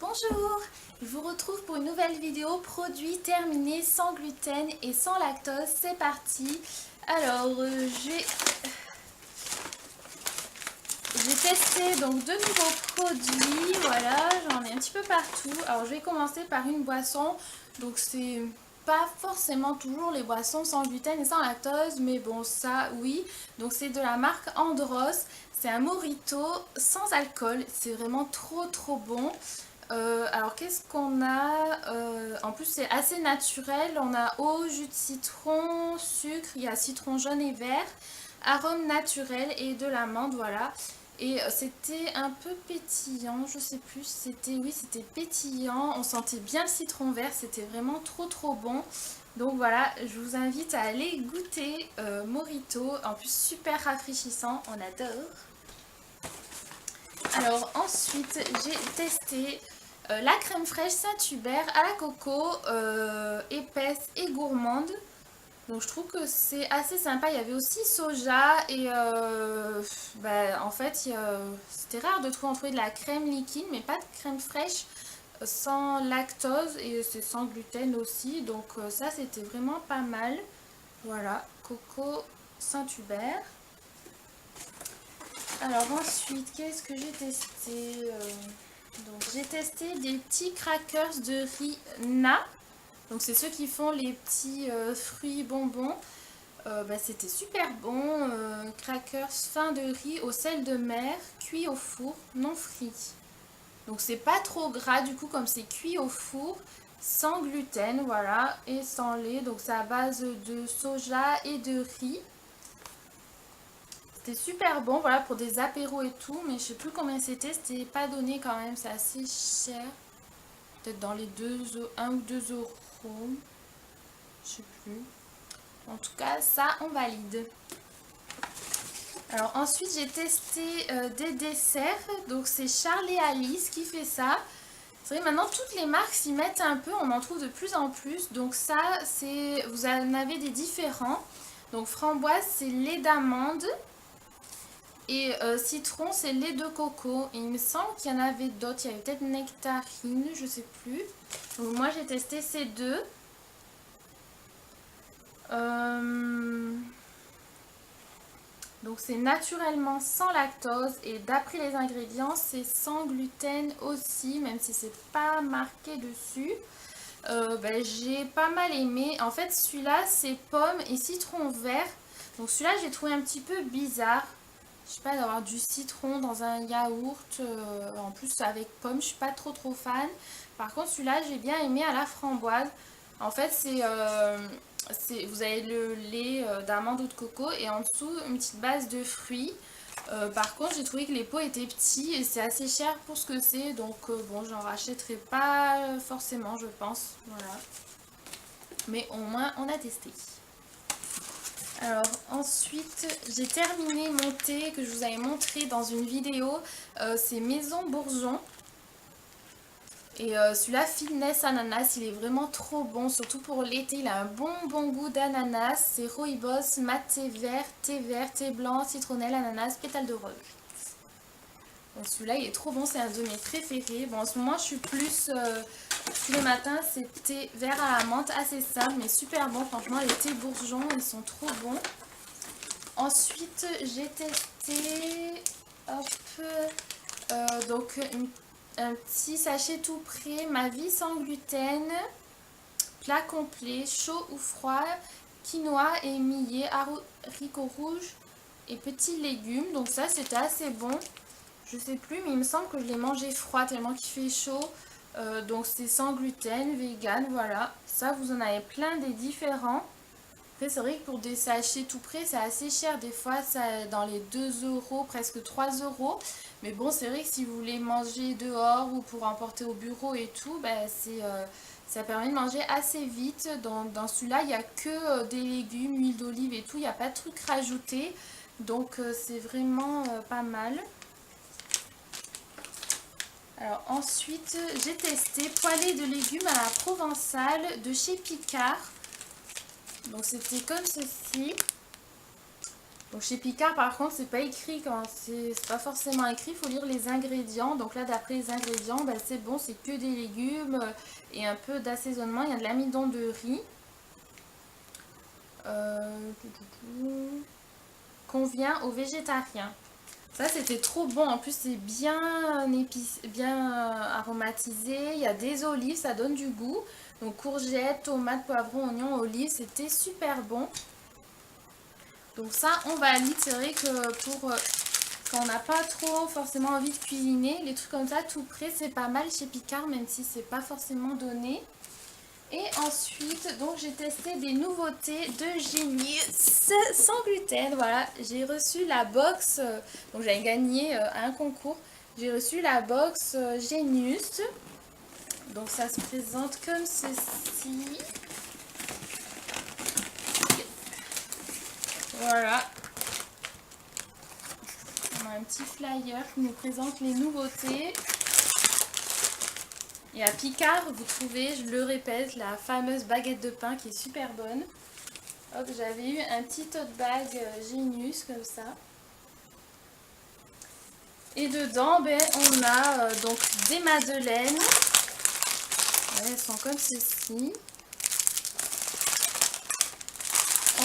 Bonjour, je vous retrouve pour une nouvelle vidéo produit terminé sans gluten et sans lactose. C'est parti. Alors, j'ai testé donc deux nouveaux produits. Voilà, j'en ai un petit peu partout. Alors, je vais commencer par une boisson. Donc, c'est pas forcément toujours les boissons sans gluten et sans lactose, mais bon, ça oui. Donc, c'est de la marque Andros. C'est un mojito sans alcool. C'est vraiment trop bon. Alors qu'est-ce qu'on a en plus c'est assez naturel, on a eau, jus de citron, sucre, il y a citron jaune et vert, arôme naturel et de l'amande, voilà. Et c'était un peu pétillant, je sais plus, c'était pétillant, on sentait bien le citron vert, c'était vraiment trop bon. Donc voilà, je vous invite à aller goûter Mojito, en plus super rafraîchissant, on adore. Alors ensuite j'ai testé la crème fraîche Saint-Hubert à la coco, épaisse et gourmande. Donc je trouve que c'est assez sympa. Il y avait aussi soja et en fait c'était rare de trouver de la crème liquide mais pas de crème fraîche sans lactose et c'est sans gluten aussi. Donc ça c'était vraiment pas mal. Voilà, coco Saint-Hubert. Alors ensuite, qu'est-ce que j'ai testé Donc j'ai testé des petits crackers de riz Na. Donc c'est ceux qui font les petits fruits bonbons. C'était super bon. Crackers fin de riz au sel de mer, cuit au four, non frit. Donc c'est pas trop gras du coup comme c'est cuit au four, sans gluten, voilà, et sans lait. Donc c'est à base de soja et de riz. C'était super bon, voilà, pour des apéros et tout, mais je sais plus combien c'était pas donné quand même, c'est assez cher. Peut-être dans les 1 ou 2 euros, je sais plus. En tout cas, ça, on valide. Alors ensuite, j'ai testé des desserts, donc c'est Charles et Alice qui fait ça. C'est vrai, maintenant, toutes les marques s'y mettent un peu, on en trouve de plus en plus. Donc ça, vous en avez des différents. Donc framboise, c'est lait d'amande. Et citron, c'est lait de coco. Et il me semble qu'il y en avait d'autres. Il y avait peut-être nectarine, je sais plus. Donc moi, j'ai testé ces deux. Donc c'est naturellement sans lactose. Et d'après les ingrédients, c'est sans gluten aussi, même si c'est pas marqué dessus. J'ai pas mal aimé. En fait, celui-là, c'est pomme et citron vert. Donc celui-là, j'ai trouvé un petit peu bizarre. Je sais pas, d'avoir du citron dans un yaourt, en plus avec pomme, je suis pas trop fan. Par contre, celui-là, j'ai bien aimé à la framboise. En fait, vous avez le lait d'amande ou de coco et en dessous, une petite base de fruits. Par contre, j'ai trouvé que les pots étaient petits et c'est assez cher pour ce que c'est. Donc, bon, j'en rachèterai pas forcément, je pense. Voilà. Mais au moins, on a testé. Alors ensuite j'ai terminé mon thé que je vous avais montré dans une vidéo, c'est Maison Bourgeon et celui-là Fitness Ananas, il est vraiment trop bon, surtout pour l'été, il a un bon goût d'ananas, c'est rooibos, mat thé vert, thé blanc, citronnelle, ananas, pétale de rose. Donc celui-là il est trop bon, c'est un de mes préférés. Bon en ce moment je suis plus tous les matins, c'est thé vert à la menthe, assez simple mais super bon, franchement les thés bourgeons ils sont trop bons. Ensuite, j'ai testé un petit sachet tout prêt, ma vie sans gluten, plat complet, chaud ou froid, quinoa et millet, haricots rouges et petits légumes. Donc ça, c'était assez bon. Je sais plus, mais il me semble que je l'ai mangé froid tellement qu'il fait chaud. Donc c'est sans gluten, vegan, voilà. Ça, vous en avez plein des différents. Après, c'est vrai que pour des sachets tout prêts, c'est assez cher. Des fois, ça dans les 2 euros, presque 3 euros. Mais bon, c'est vrai que si vous voulez manger dehors ou pour emporter au bureau et tout, ça permet de manger assez vite. Dans celui-là, il n'y a que des légumes, huile d'olive et tout. Il n'y a pas de trucs rajoutés. Donc, c'est vraiment pas mal. Alors ensuite, j'ai testé poêlée de légumes à la provençale de chez Picard. Donc c'était comme ceci. Donc chez Picard par contre c'est pas écrit, quand c'est pas forcément écrit, il faut lire les ingrédients. Donc là d'après les ingrédients, ben, c'est bon, c'est que des légumes et un peu d'assaisonnement. Il y a de l'amidon de riz. Euh, Convient aux végétariens. Ça c'était trop bon, en plus c'est bien épicé, bien aromatisé. Il y a des olives, ça donne du goût. Donc courgettes, tomates, poivrons, oignons, olives, c'était super bon. Donc ça, on valide. C'est vrai que pour quand on n'a pas trop forcément envie de cuisiner, les trucs comme ça, tout prêt, c'est pas mal chez Picard, même si c'est pas forcément donné. Et ensuite, donc j'ai testé des nouveautés de Genius sans gluten. Voilà, j'ai reçu la box, donc j'avais gagné à un concours. J'ai reçu la box Genius. Donc ça se présente comme ceci. Voilà. On a un petit flyer qui nous présente les nouveautés. Et à Picard, vous trouvez, je le répète, la fameuse baguette de pain qui est super bonne. Hop, j'avais eu un petit tote bag Genius comme ça. Et dedans, ben, on a donc des madeleines. Ouais, elles sont comme ceci.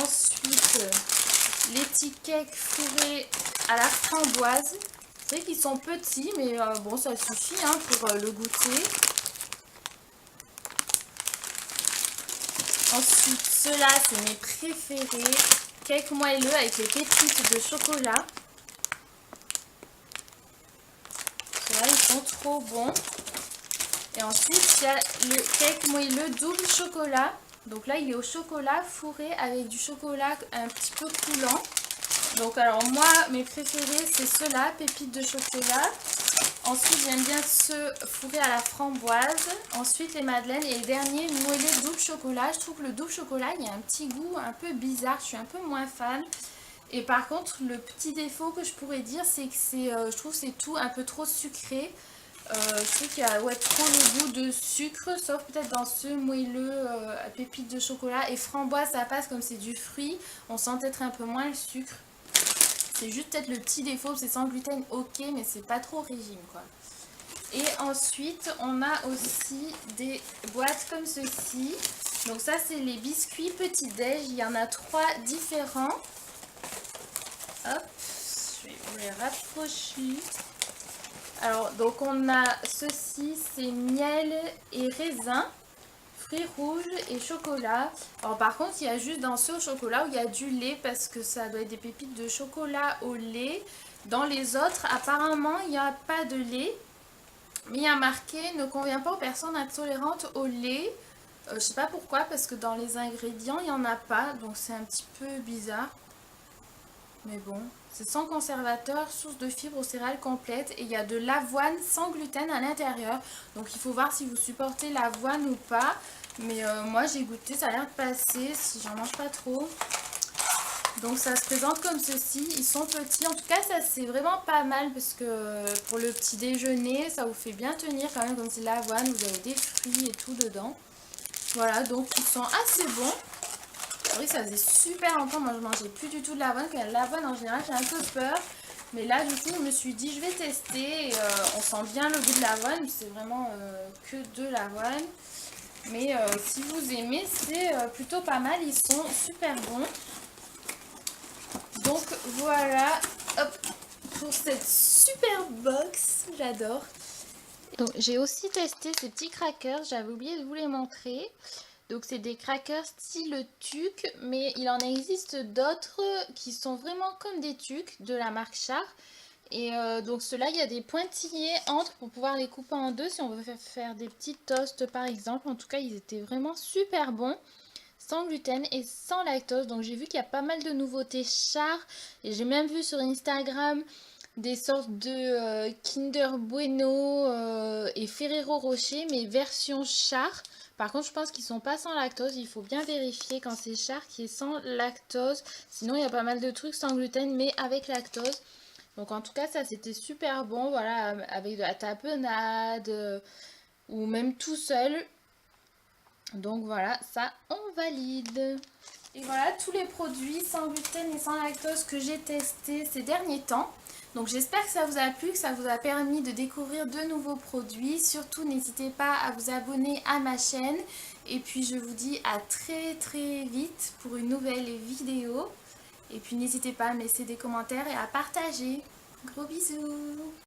Ensuite, les petits cakes fourrés à la framboise. C'est vrai qu'ils sont petits, mais bon, ça suffit hein, pour le goûter. Ensuite, ceux-là, c'est mes préférés. Cake moelleux avec les pépites de chocolat. Ceux-là, ils sont trop bons. Et ensuite, il y a le cake moelleux double chocolat. Donc là, il est au chocolat fourré avec du chocolat un petit peu coulant. Donc alors moi, mes préférés, c'est ceux-là, pépites de chocolat. Ensuite, j'aime bien ceux fourrés à la framboise. Ensuite, les madeleines. Et le dernier, moelleux double chocolat. Je trouve que le double chocolat, il y a un petit goût un peu bizarre. Je suis un peu moins fan. Et par contre, le petit défaut que je pourrais dire, c'est que je trouve que c'est tout un peu trop sucré. Je trouve qu'il y a trop le goût de sucre, sauf peut-être dans ce moelleux à pépites de chocolat. Et framboise, ça passe comme c'est du fruit. On sent peut-être un peu moins le sucre. C'est juste peut-être le petit défaut, c'est sans gluten, ok, mais c'est pas trop régime quoi. Et ensuite, on a aussi des boîtes comme ceci. Donc ça, c'est les biscuits petit-déj. Il y en a 3 différents. Hop, je vais vous les rapprocher. Alors, donc on a ceci, c'est miel et raisin, fruits rouges et chocolat. Alors par contre, il y a juste dans ce au chocolat où il y a du lait parce que ça doit être des pépites de chocolat au lait. Dans les autres, apparemment, il n'y a pas de lait. Mais il y a marqué ne convient pas aux personnes intolérantes au lait. Je sais pas pourquoi, parce que dans les ingrédients, il n'y en a pas. Donc c'est un petit peu bizarre. Mais bon, c'est sans conservateur, source de fibres aux céréales complètes et il y a de l'avoine sans gluten à l'intérieur. Donc il faut voir si vous supportez l'avoine ou pas. Mais moi j'ai goûté, ça a l'air de passer si j'en mange pas trop. Donc ça se présente comme ceci, ils sont petits. En tout cas ça c'est vraiment pas mal parce que pour le petit déjeuner ça vous fait bien tenir quand même comme c'est de l'avoine. Vous avez des fruits et tout dedans. Voilà, donc ils sont assez bons. Oui, ça faisait super longtemps, moi je mangeais plus du tout de l'avoine, quand il y a de l'avoine en général j'ai un peu peur. Mais là du coup je me suis dit je vais tester, et, on sent bien le goût de l'avoine, c'est vraiment que de l'avoine. Mais si vous aimez c'est plutôt pas mal, ils sont super bons. Donc voilà, hop, pour cette super box, j'adore. Donc j'ai aussi testé ces petits crackers, j'avais oublié de vous les montrer. Donc c'est des crackers style tuc, mais il en existe d'autres qui sont vraiment comme des tucs de la marque Char. Et donc ceux-là, il y a des pointillés entre pour pouvoir les couper en deux si on veut faire des petits toasts par exemple. En tout cas, ils étaient vraiment super bons, sans gluten et sans lactose. Donc j'ai vu qu'il y a pas mal de nouveautés Char et j'ai même vu sur Instagram des sortes de Kinder Bueno et Ferrero Rocher, mais version Char. Par contre, je pense qu'ils sont pas sans lactose. Il faut bien vérifier quand c'est Char qui est sans lactose. Sinon, il y a pas mal de trucs sans gluten, mais avec lactose. Donc, en tout cas, ça, c'était super bon. Voilà, avec de la tapenade ou même tout seul. Donc, voilà, ça, on valide. Et voilà tous les produits sans gluten et sans lactose que j'ai testés ces derniers temps. Donc j'espère que ça vous a plu, que ça vous a permis de découvrir de nouveaux produits. Surtout n'hésitez pas à vous abonner à ma chaîne. Et puis je vous dis à très vite pour une nouvelle vidéo. Et puis n'hésitez pas à me laisser des commentaires et à partager. Gros bisous!